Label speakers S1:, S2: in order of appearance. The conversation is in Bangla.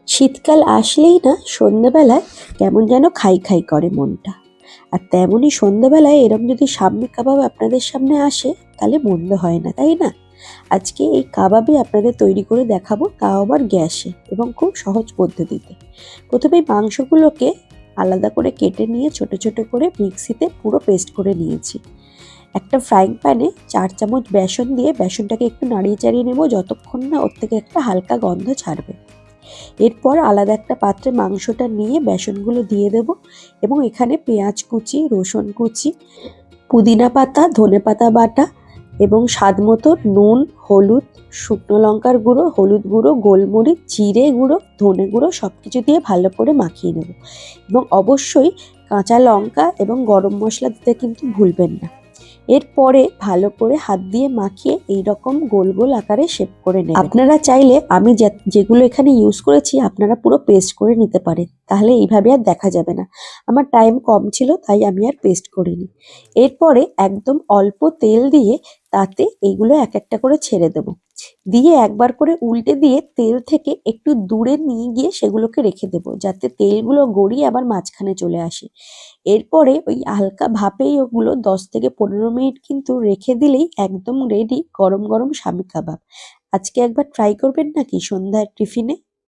S1: শীতকাল আসলেই না সন্ধ্যেবেলায় কেমন যেন খাই খাই করে মনটা। আর তেমনই সন্ধ্যেবেলায় এরম যদি শাম্মী কাবাব আপনাদের সামনে আসে তাহলে মন্দ হয় না, তাই না? আজকে এই কাবাবই আপনাদের তৈরি করে দেখাবো, তাও আবার গ্যাসে এবং খুব সহজ পদ্ধতিতে। প্রথমে মাংসগুলোকে আলাদা করে কেটে নিয়ে ছোট ছোট করে মিক্সিতে পুরো পেস্ট করে নিয়েছি। একটা ফ্রাইং প্যানে 4 চামচ বেসন দিয়ে বেসনটাকে একটু নাড়িয়ে চাড়িয়ে নেবো যতক্ষণ না ওর থেকে একটা হালকা গন্ধ ছাড়বে। এরপর আলাদা একটা পাত্রে মাংসটা নিয়ে বেসনগুলো দিয়ে দেব এবং এখানে পেঁয়াজ কুচি, রসুন কুচি, পুদিনা পাতা, ধনেপাতা বাটা এবং স্বাদ মতো নুন, হলুদ, শুকনো লঙ্কার গুঁড়ো, হলুদ গুঁড়ো, গোলমরিচ, জিরে গুঁড়ো, ধনে গুঁড়ো সবকিছু দিয়ে ভালো করে মাখিয়ে নেব এবং অবশ্যই কাঁচা লঙ্কা এবং গরম মশলা দিতে কিন্তু ভুলবেন না। এরপরে ভালো করে হাত দিয়ে মাখিয়ে এইরকম গোল গোল আকারে শেপ করে নেবেন। আপনারা চাইলে আমি যেগুলো এখানে ইউজ করেছি আপনারা পুরো পেস্ট করে নিতে পারেন, তাহলে এইভাবে আর দেখা যাবে না। আমার টাইম কম ছিল তাই আমি আর পেস্ট করিনি। এরপরে একদম অল্প তেল দিয়ে তাতে এইগুলো এক একটা করে ছেড়ে দেব, দিয়ে একবার করে উল্টে দিয়ে তেল থেকে একটু দূরে নিয়ে গিয়ে সেগুলোকে রেখে দেব যাতে তেলগুলো গড়িয়ে আবার মাঝখানে চলে আসে। এরপরে ওই হালকা ভাপেই ওগুলো 10 থেকে 15 মিনিট কিন্তু রেখে দিলেই একদম রেডি গরম গরম শামী কাবাব। আজকে একবার ট্রাই করবেন নাকি সন্ধ্যার টিফিনে?